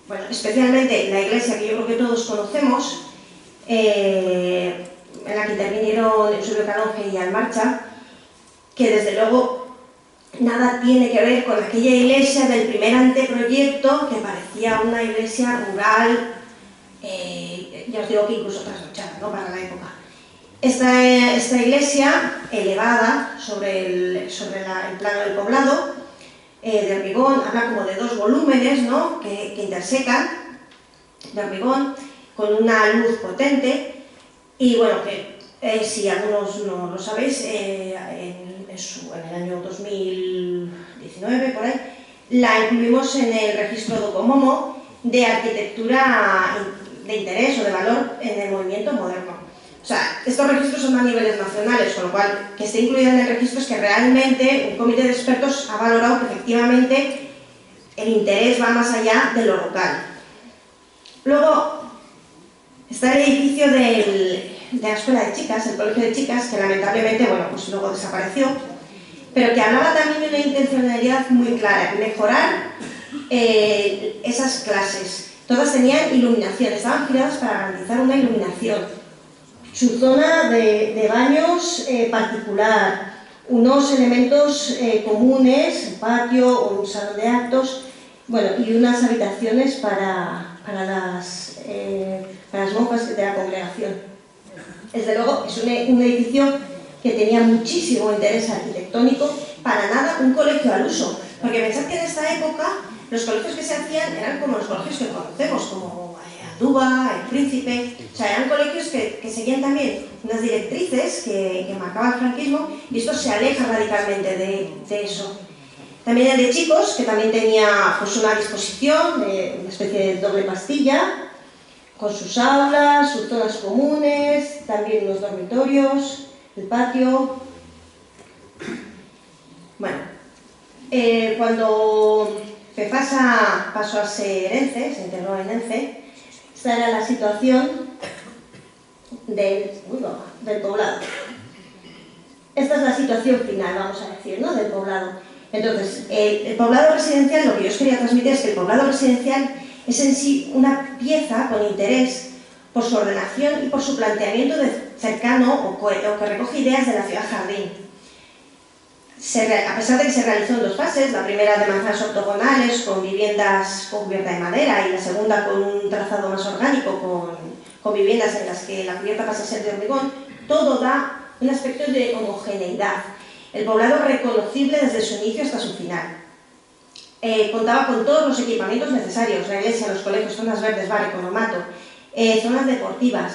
Bueno, especialmente la iglesia, que yo creo que todos conocemos, en la que intervinieron Eusebio Canonge y Almarcha, que desde luego nada tiene que ver con aquella iglesia del primer anteproyecto que parecía una iglesia rural, ya os digo que incluso trasnochada, ¿no?, para la época. Esta iglesia elevada sobre el plano del poblado, de hormigón, habla como de dos volúmenes, ¿no?, que intersecan, de hormigón, con una luz potente, y bueno, que si algunos no lo sabéis, en el año 2019, por ahí, la incluimos en el registro Docomomo de arquitectura de interés o de valor en el movimiento moderno. O sea, estos registros son a niveles nacionales, con lo cual que esté incluida en el registro es que realmente un comité de expertos ha valorado que efectivamente el interés va más allá de lo local. Luego está el edificio de la escuela de chicas, el colegio de chicas, que lamentablemente, bueno, pues luego desapareció, pero que hablaba también de una intencionalidad muy clara, mejorar esas clases. Todas tenían iluminación, estaban giradas para garantizar una iluminación. Su zona de baños particular, unos elementos comunes, un patio, un salón de actos, bueno, y unas habitaciones para las monjas de la congregación. Desde luego es un edificio que tenía muchísimo interés arquitectónico, para nada un colegio al uso, porque pensad que en esta época los colegios que se hacían eran como los colegios que conocemos, como Alduba, El Príncipe, o sea, eran colegios que seguían también unas directrices que marcaba el franquismo, y esto se aleja radicalmente de eso. También el de chicos, que también tenía pues, una disposición, una especie de doble pastilla, con sus aulas, sus zonas comunes, también unos dormitorios, el patio. Bueno, cuando Fefasa pasó a ser ENCE, se integró en ENCE, esta era la situación del poblado. Esta es la situación final, vamos a decir, ¿no?, del poblado. Entonces, el poblado residencial, lo que yo os quería transmitir es que el poblado residencial es en sí una pieza con interés por su ordenación y por su planteamiento cercano o que recoge ideas de la ciudad jardín. A pesar de que se realizó en dos fases, la primera de manzanas octogonales con viviendas con cubierta de madera y la segunda con un trazado más orgánico con viviendas en las que la cubierta pasa a ser de hormigón, todo da un aspecto de homogeneidad. El poblado reconocible desde su inicio hasta su final. Contaba con todos los equipamientos necesarios, la iglesia, los colegios, zonas verdes, bar, economato, zonas deportivas.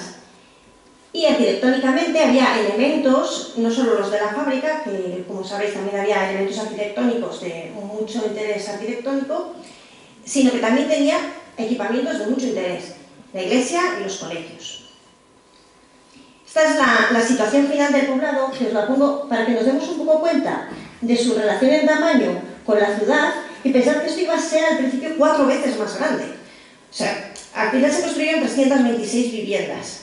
Y arquitectónicamente había elementos, no solo los de la fábrica, que como sabéis también había elementos arquitectónicos de mucho interés arquitectónico, sino que también tenía equipamientos de mucho interés, la iglesia y los colegios. Esta es la situación final del poblado, que os la pongo para que nos demos un poco cuenta de su relación en tamaño con la ciudad y pensar que esto iba a ser al principio 4 veces más grande. O sea, al final se construyeron 326 viviendas.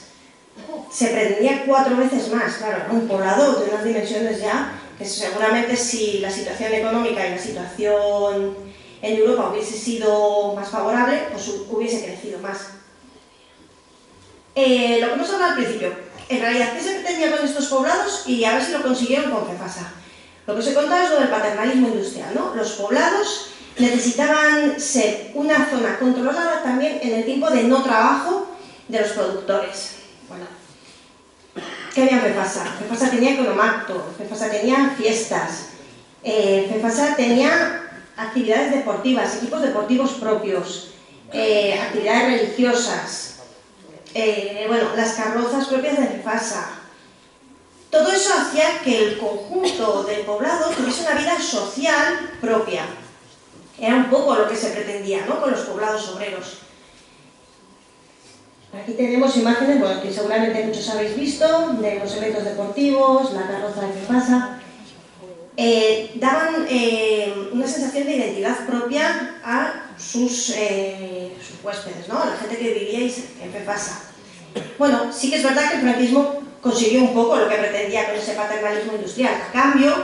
Se pretendía 4 veces más, claro, ¿no? Un poblado de unas dimensiones ya que seguramente si la situación económica y la situación en Europa hubiese sido más favorable, pues hubiese crecido más. Lo que hemos hablado al principio, en realidad, ¿qué se pretendía con estos poblados? Y a ver si lo consiguieron con FEFASA. Lo que os he contado es lo del paternalismo industrial, ¿no? Los poblados necesitaban ser una zona controlada también en el tiempo de no trabajo de los productores. Bueno, ¿qué había en FEFASA? FEFASA tenía economacto, FEFASA tenía fiestas, FEFASA tenía actividades deportivas, equipos deportivos propios, actividades religiosas, bueno, las carrozas propias de FEFASA. Todo eso hacía que el conjunto del poblado tuviese una vida social propia. Era un poco lo que se pretendía, ¿no?, con los poblados obreros. Aquí tenemos imágenes, bueno, que seguramente muchos habéis visto, de los eventos deportivos, la carroza de FEFASA. Daban una sensación de identidad propia a sus huéspedes, ¿no?, a la gente que vivíais en FEFASA. Bueno, sí que es verdad que el franquismo consiguió un poco lo que pretendía con ese paternalismo industrial. A cambio,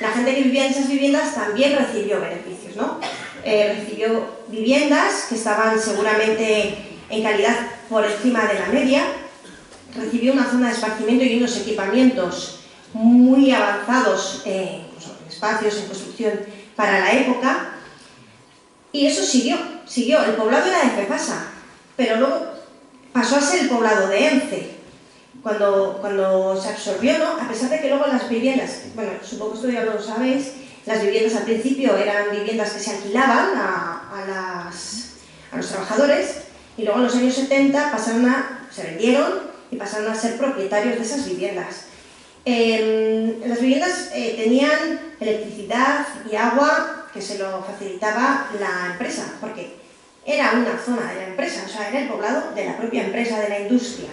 la gente que vivía en esas viviendas también recibió beneficios, ¿no? Recibió viviendas que estaban seguramente en calidad por encima de la media, recibió una zona de esparcimiento y unos equipamientos muy avanzados, incluso en espacios, en construcción para la época, y eso siguió. El poblado era de FEFASA, pero luego pasó a ser el poblado de ENCE, cuando se absorbió, ¿no? A pesar de que luego las viviendas, bueno, supongo que esto ya lo sabéis, las viviendas al principio eran viviendas que se alquilaban a los trabajadores, y luego en los años 70 se vendieron y pasaron a ser propietarios de esas viviendas. Las viviendas tenían electricidad y agua que se lo facilitaba la empresa, porque era una zona de la empresa, o sea, era el poblado de la propia empresa, de la industria.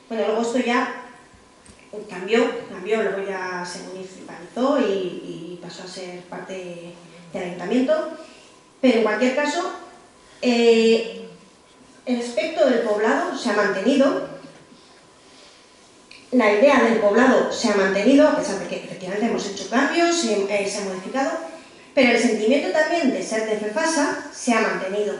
Bueno, luego esto ya cambió, luego ya se municipalizó y pasó a ser parte del ayuntamiento, pero en cualquier caso, el aspecto del poblado se ha mantenido, la idea del poblado se ha mantenido, a pesar de que efectivamente hemos hecho cambios, se ha modificado, pero el sentimiento también de ser de FEFASA se ha mantenido.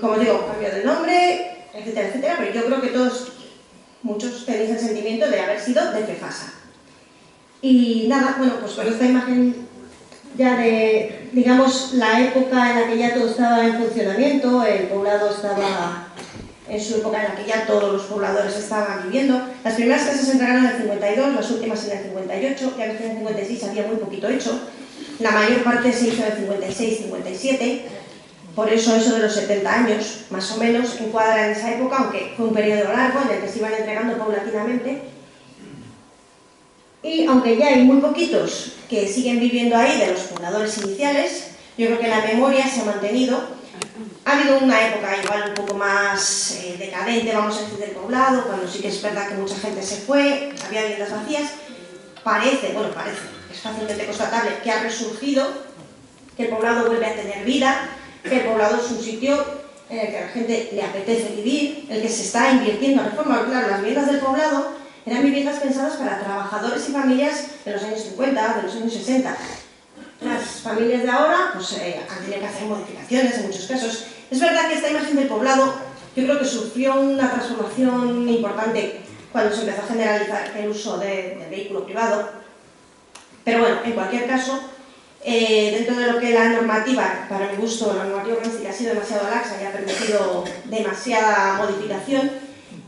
Como digo, cambio de nombre, etcétera, etcétera, pero yo creo que muchos tenéis el sentimiento de haber sido de FEFASA. Y nada, bueno, pues con esta imagen ya de, digamos, la época en la que ya todo estaba en funcionamiento, el poblado estaba en su época en la que ya todos los pobladores estaban viviendo. Las primeras casas se entregaron en el 52, las últimas en el 58, ya ves que en el 56 había muy poquito hecho. La mayor parte se hizo en el 56, 57. Por eso de los 70 años, más o menos, encuadra en esa época, aunque fue un periodo largo en el que se iban entregando paulatinamente. Y aunque ya hay muy poquitos que siguen viviendo ahí de los pobladores iniciales, yo creo que la memoria se ha mantenido. Ha habido una época igual un poco más decadente, vamos a decir, del poblado, cuando sí que es verdad que mucha gente se fue, había viviendas vacías. Parece, es fácilmente constatable que ha resurgido, que el poblado vuelve a tener vida, que el poblado es un sitio en el que a la gente le apetece vivir, el que se está invirtiendo en reforma. Claro, las viviendas del poblado eran viviendas pensadas para trabajadores y familias de los años 50, de los años 60. Las familias de ahora pues, han tenido que hacer modificaciones en muchos casos. Es verdad que esta imagen del poblado yo creo que sufrió una transformación importante cuando se empezó a generalizar el uso del vehículo privado. Pero bueno, en cualquier caso, dentro de lo que la normativa, para mi gusto, la normativa urbanística ha sido demasiado laxa y ha permitido demasiada modificación,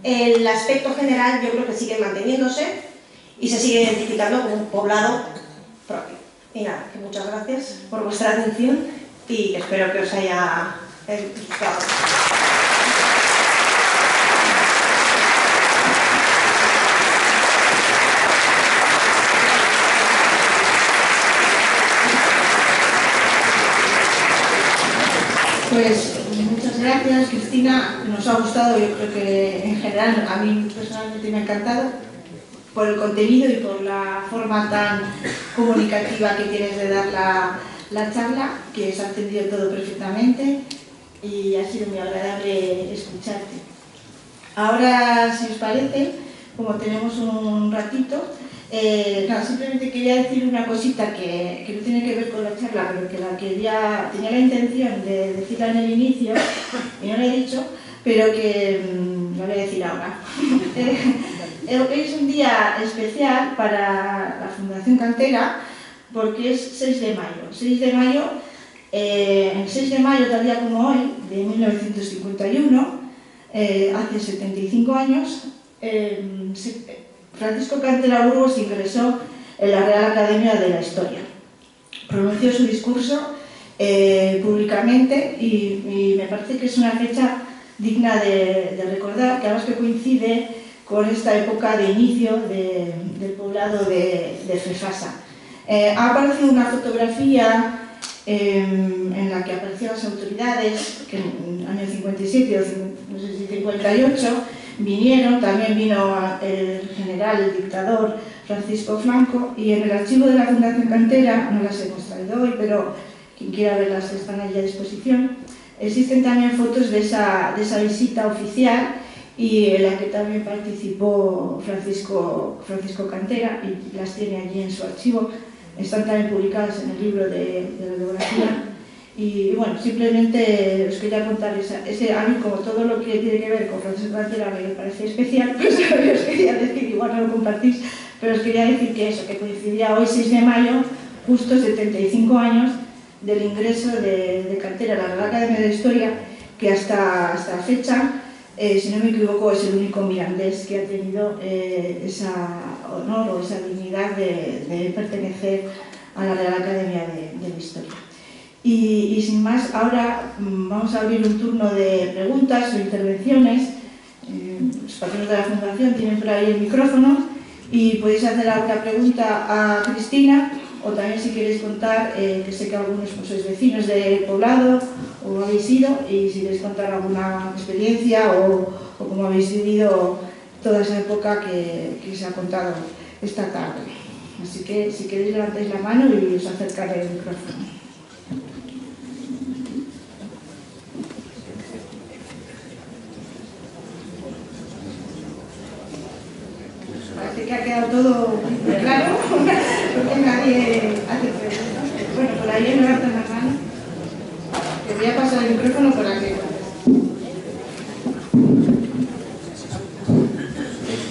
el aspecto general yo creo que sigue manteniéndose y se sigue identificando como un poblado propio. Y nada, que muchas gracias por vuestra atención y espero que os haya gustado. Pues muchas gracias, Cristina. Nos ha gustado, yo creo que en general, a mí personalmente me ha encantado por el contenido y por la forma tan comunicativa que tienes de dar la charla, que se ha entendido todo perfectamente y ha sido muy agradable escucharte. Ahora, si os parece, como tenemos un ratito, Nada, simplemente quería decir una cosita que no tiene que ver con la charla, pero que tenía la intención de decirla en el inicio, y no la he dicho, pero que lo voy a decir ahora. Hoy es un día especial para la Fundación Cantera, porque es 6 de mayo. El 6 de mayo, tal día como hoy, de 1951, hace 75 años, Francisco Cantera Burgos ingresó en la Real Academia de la Historia. Pronunció su discurso públicamente y me parece que es una fecha digna de recordar, que además que coincide con esta época de inicio del poblado de Fefasa. Ha aparecido una fotografía en la que aparecían las autoridades, que en el año 57 o no sé si 58 vinieron, también vino el general, el dictador Francisco Franco, y en el archivo de la Fundación Cantera, no las hemos traído hoy, pero quien quiera verlas están ahí a disposición, existen también fotos de esa visita oficial y en la que también participó Francisco Cantera, y las tiene allí en su archivo. Están también publicadas en el libro de la biografía. Y bueno, simplemente os quería contar a mí, como todo lo que tiene que ver con Francisco Cantera me parece especial, pues os quería decir, igual no lo compartís, pero os quería decir que coincidía hoy 6 de mayo, justo 75 años del ingreso de Cantera a la Real Academia de Historia, que hasta fecha, si no me equivoco, es el único mirandés que ha tenido ese honor o esa dignidad de pertenecer a la Real Academia de la Historia. Y sin más, ahora vamos a abrir un turno de preguntas o intervenciones. Los patronos de la Fundación tienen por ahí el micrófono y podéis hacer alguna pregunta a Cristina, o también si queréis contar, que sé que algunos sois vecinos del poblado o habéis ido, y si queréis contar alguna experiencia o cómo habéis vivido toda esa época que se ha contado esta tarde. Así que si queréis levantáis la mano y os acercaré el micrófono. Parece que ha quedado todo muy claro, porque nadie hace preguntas. Bueno, por ahí levantan la mano. Te voy a pasar el micrófono para que...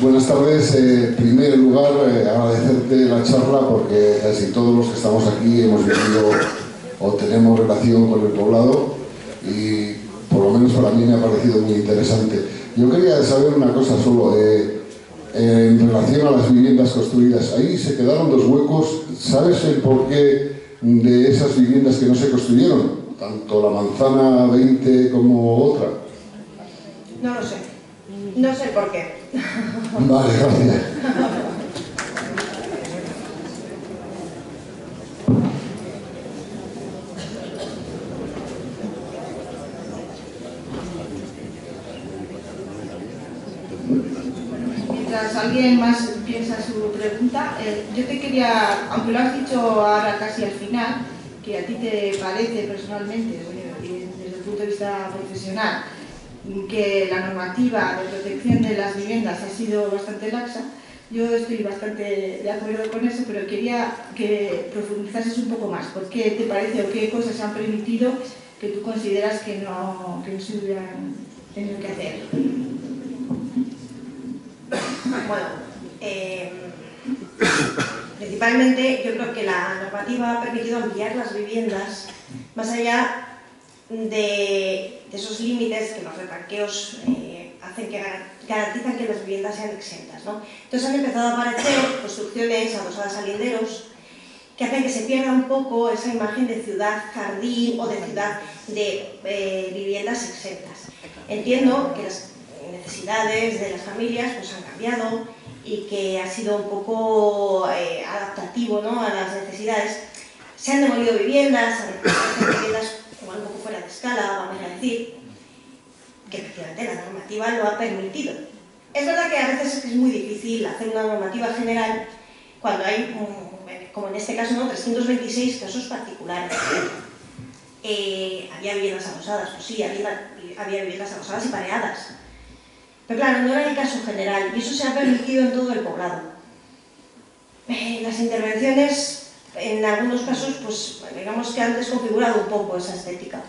Buenas tardes. En primer lugar, agradecerte la charla, porque casi todos los que estamos aquí hemos vivido o tenemos relación con el poblado, y por lo menos para mí me ha parecido muy interesante. Yo quería saber una cosa solo, en relación a las viviendas construidas. Ahí se quedaron 2 huecos. ¿Sabes el porqué de esas viviendas que no se construyeron? Tanto la manzana 20 como otra. No lo sé. No sé por qué. Vale, gracias. Mientras alguien más piensa su pregunta, yo te quería, aunque lo has dicho ahora casi al final, que a ti te parece personalmente, y desde el punto de vista profesional, que la normativa de protección de las viviendas ha sido bastante laxa. Yo estoy bastante de acuerdo con eso, pero quería que profundizases un poco más. ¿Por qué te parece o qué cosas han permitido que tú consideras que no se hubieran tenido que hacer? Bueno, principalmente yo creo que la normativa ha permitido ampliar las viviendas más allá de esos límites que los retranqueos hacen, que garantizan que las viviendas sean exentas, ¿no? Entonces han empezado a aparecer construcciones adosadas a linderos que hacen que se pierda un poco esa imagen de ciudad-jardín o de ciudad de viviendas exentas. Entiendo que las necesidades de las familias pues han cambiado y que ha sido un poco adaptativo, ¿no?, a las necesidades. Se han demolido viviendas, viviendas igual un poco fuera de escala, vamos a decir, que efectivamente la normativa lo ha permitido. Es verdad que a veces es muy difícil hacer una normativa general cuando hay, como en este caso, ¿no?, 326 casos particulares. Había viviendas adosadas, pues sí, había viviendas adosadas y pareadas. Pero claro, no era el caso general, y eso se ha permitido en todo el poblado. las intervenciones, en algunos casos, pues digamos que han desconfigurado un poco esa estética.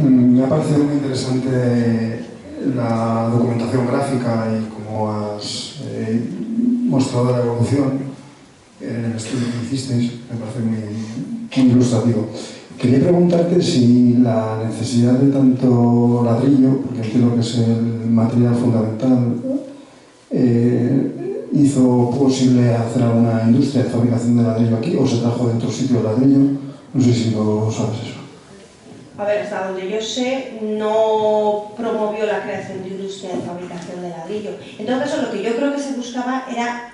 Me ha parecido muy interesante la documentación gráfica y cómo has mostrado la evolución en el estudio que hicisteis. Me parece muy ilustrativo. Quería preguntarte si la necesidad de tanto ladrillo, porque entiendo que es el material fundamental, hizo posible hacer alguna industria de fabricación de ladrillo aquí, o se trajo de otro sitio el ladrillo. No sé si lo sabes eso. A ver, hasta donde yo sé, no promovió la creación de industria de fabricación de ladrillo. En todo caso, lo que yo creo que se buscaba era,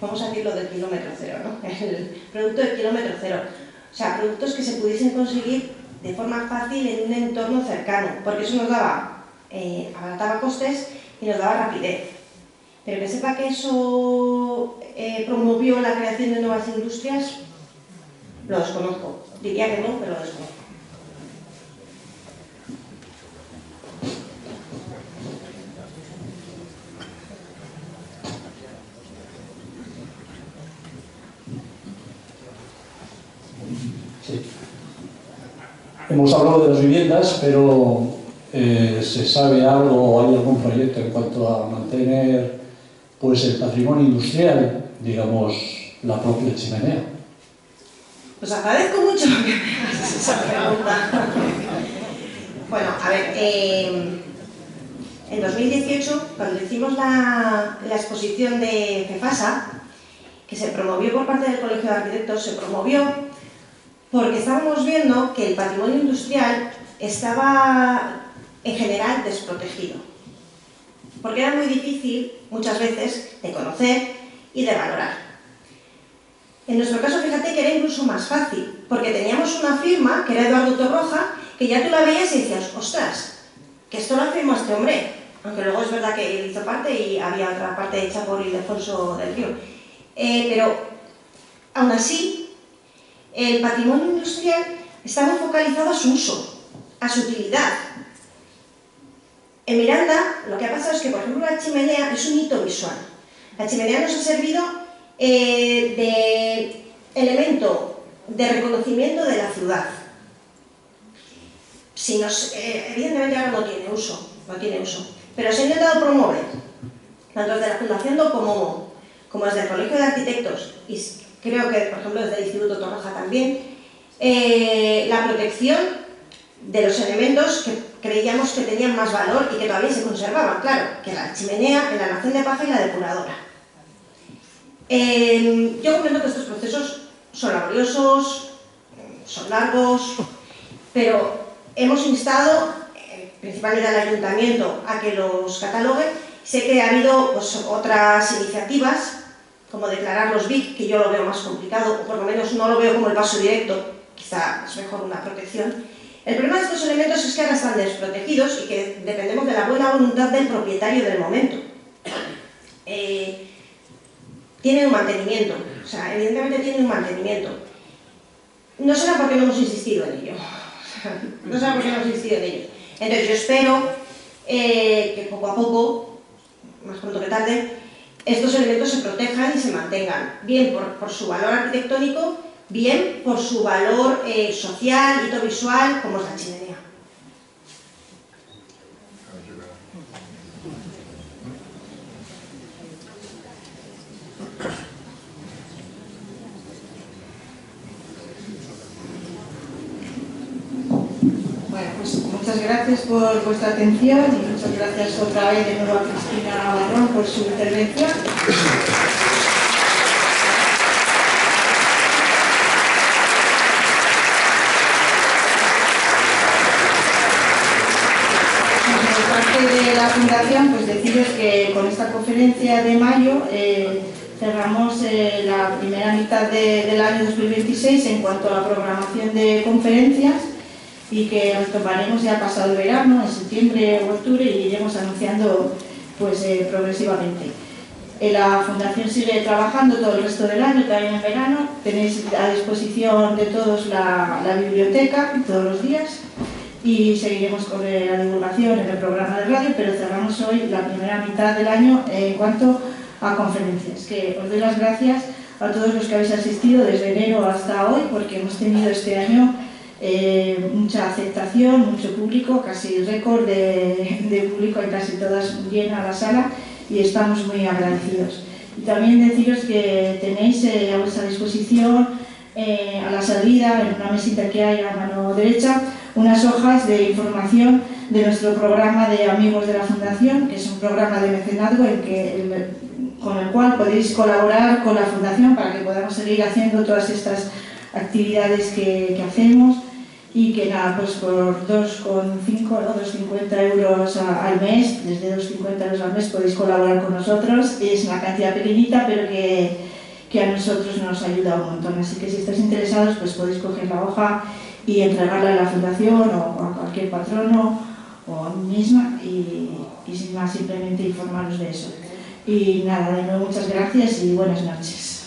vamos a decirlo, del kilómetro cero, ¿no? El producto del kilómetro cero. O sea, productos que se pudiesen conseguir de forma fácil en un entorno cercano, porque eso nos daba, abarataba costes y nos daba rapidez. Pero que sepa que eso promovió la creación de nuevas industrias, lo desconozco. Diría que no, pero lo desconozco. Sí. Hemos hablado de las viviendas, pero ¿se sabe algo o hay algún proyecto en cuanto a mantener pues, el patrimonio industrial, digamos, la propia chimenea? Pues agradezco mucho que me hagas esa pregunta. Bueno, a ver, en 2018, cuando hicimos la exposición de FEFASA, que se promovió por parte del Colegio de Arquitectos, se promovió porque estábamos viendo que el patrimonio industrial estaba, en general, desprotegido. Porque era muy difícil, muchas veces, de conocer y de valorar. En nuestro caso, fíjate que era incluso más fácil, porque teníamos una firma, que era Eduardo Torroja, que ya tú la veías y decías, ostras, que esto lo firmó este hombre. Aunque luego es verdad que él hizo parte y había otra parte hecha por Ildefonso del Río. Pero, aún así, el patrimonio industrial está muy focalizado a su uso, a su utilidad. En Miranda, lo que ha pasado es que, por ejemplo, la chimenea es un hito visual. La chimenea nos ha servido de elemento de reconocimiento de la ciudad. Si evidentemente ahora no tiene uso, pero se ha intentado promover, tanto desde la Fundación Docomomo como desde el Colegio de Arquitectos, y creo que, por ejemplo, desde el Instituto Torroja también, la protección de los elementos que creíamos que tenían más valor y que todavía se conservaban, claro, que la chimenea, el almacén de paja y la depuradora. Yo comprendo que estos procesos son laboriosos, son largos, pero hemos instado, principalmente al Ayuntamiento, a que los catalogue. Sé que ha habido pues, otras iniciativas, como declarar los BIC, que yo lo veo más complicado, o por lo menos no lo veo como el paso directo, quizá es mejor una protección. El problema de estos elementos es que ahora están desprotegidos y que dependemos de la buena voluntad del propietario del momento. Tienen un mantenimiento, o sea, evidentemente tienen un mantenimiento. No será porque no hemos insistido en ello. No será porque no hemos insistido en ello. Entonces yo espero que poco a poco, más pronto que tarde, estos elementos se protejan y se mantengan, bien por su valor arquitectónico, bien por su valor social, hito visual, como es la chimenea. Bueno, pues muchas gracias por vuestra atención y muchas gracias otra vez de nuevo a Cristina Navarrón por su intervención. Por parte de la Fundación, pues deciros que con esta conferencia de mayo cerramos la primera mitad del año 2026 en cuanto a la programación de conferencias, y que nos tomaremos ya pasado el verano, en septiembre o octubre, y iremos anunciando pues, progresivamente. La Fundación sigue trabajando todo el resto del año, también en verano. Tenéis a disposición de todos la biblioteca todos los días y seguiremos con la divulgación en el programa de radio, pero cerramos hoy la primera mitad del año en cuanto a conferencias. Que os doy las gracias a todos los que habéis asistido desde enero hasta hoy, porque hemos tenido este año mucha aceptación, mucho público, casi récord de público, en casi todas llena la sala, y estamos muy agradecidos. Y también deciros que tenéis a vuestra disposición a la salida, en una mesita que hay a mano derecha, unas hojas de información de nuestro programa de Amigos de la Fundación, que es un programa de mecenazgo con el cual podéis colaborar con la Fundación para que podamos seguir haciendo todas estas actividades que hacemos. Y que nada, pues por 2,5 o 2,50 euros al mes, desde 2,50 euros al mes podéis colaborar con nosotros. Es una cantidad pequeñita, pero que a nosotros nos ayuda un montón. Así que si estáis interesados, pues podéis coger la hoja y entregarla a la Fundación o a cualquier patrono o a mí misma, y sin más, simplemente informaros de eso. Y nada, de nuevo muchas gracias y buenas noches.